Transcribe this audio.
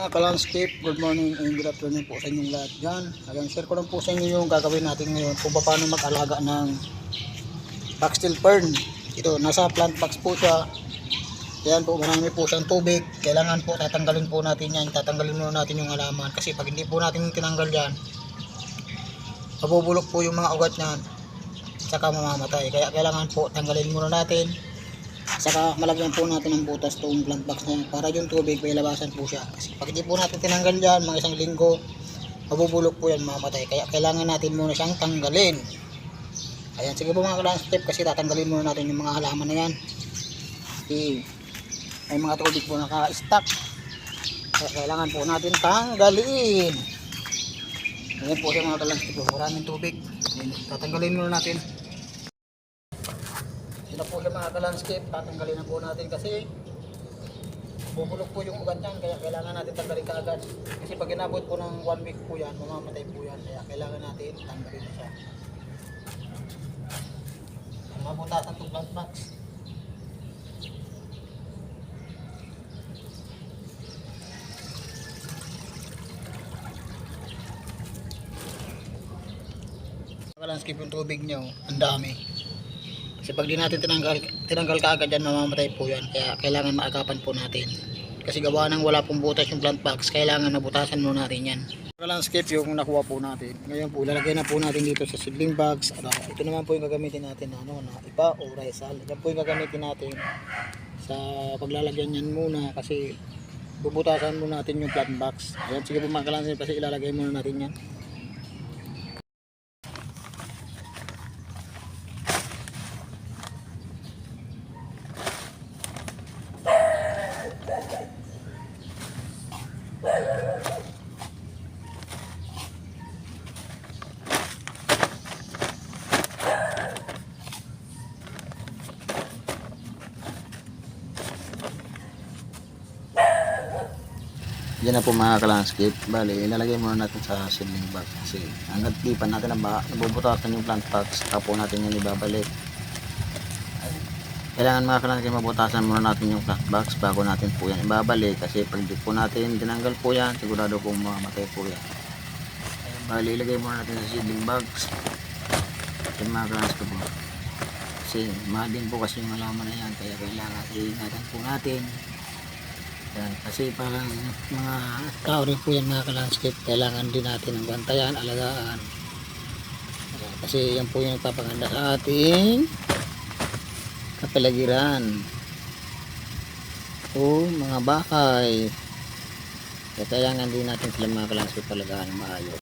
mga ka-landscape, good morning and good afternoon po sa inyong lahat dyan. Hanggang share ko lang po sa inyo yung gagawin natin ngayon kung paano mag-alaga ng boxtail fern. Ito, nasa plant box po siya. Yan po, marami po siyang tubig. Kailangan po tatanggalin po natin yan. Tatanggalin muna natin yung halaman kasi pag hindi po natin tinanggal yan, mabubulok po yung mga ugat niyan saka mamamatay. Kaya kailangan po tanggalin muna natin. Saka malagyan po natin ng butas itong plant box na yan para yung tubig may labasan po siya. Kasi pag hindi po natin tinanggal yan, mga isang linggo, mabubulok po yan, mamatay. Kaya kailangan natin muna siyang tanggalin. Ayan, sige po mga ka-landscape kasi tatanggalin muna natin yung mga halaman na yan. Okay. May mga tubig po naka-stack. Kaya kailangan po natin tanggalin. Ayan po siya mga ka-landscape. Maraming tubig. Ayan, tatanggalin muna natin. Sila po siya mga ka-landscape, tatanggalin na po natin kasi bubulok po yung ugat niyan, kaya kailangan natin tanggalin kaagad. Kasi pag inabot po ng 1 week po yan, mamamatay po yan, kaya kailangan natin tanggalin na siya. Mabutasan itong plant box. Ka-landscape yung tubig niyo, ang dami. Kasi pag di natin tinanggal kaagad yan, mamamatay po yan. Kaya kailangan maagapan po natin. Kasi gawa ng wala pong butas yung plant box, kailangan nabutasan muna natin yan. Landscape yung nakuha po natin. Ngayon po, ilalagay na po natin dito sa seedling bags. Ito naman po yung gagamitin natin na ipa o risal. Yan po yung gagamitin natin sa paglalagyan yan muna kasi bubutasan muna natin yung plant box. Ayan, sige po mga ka-landscape kasi ilalagay muna natin yan. Yan na po mga ka-landscape. Bali, ilalagay muna natin sa seedling bag kasi hanggang lipan natin ang baka, nabubutasan yung plant box, tapos natin yan ibabalik. Kailangan mga ka-landscape mabutasan muna natin yung plant box bago natin po yan ibabalik kasi pag di po natin tinanggal po yan, sigurado pong mamatay po yan. Bali, ilagay muna natin sa seedling bags. Yan mga ka-landscape po. Kasi mahal din po kasi yung halaman na yan, kaya kailangan iingatan po natin. Yan, kasi parang mga tao rin po yan mga ka-landscape, kailangan din natin ang bantayan, alagaan. Yan, kasi yan po yung nagpapaganda sa ating kapaligiran o mga bahay. Kaya kailangan din natin sila mga ka-landscape alagaan ng maayos.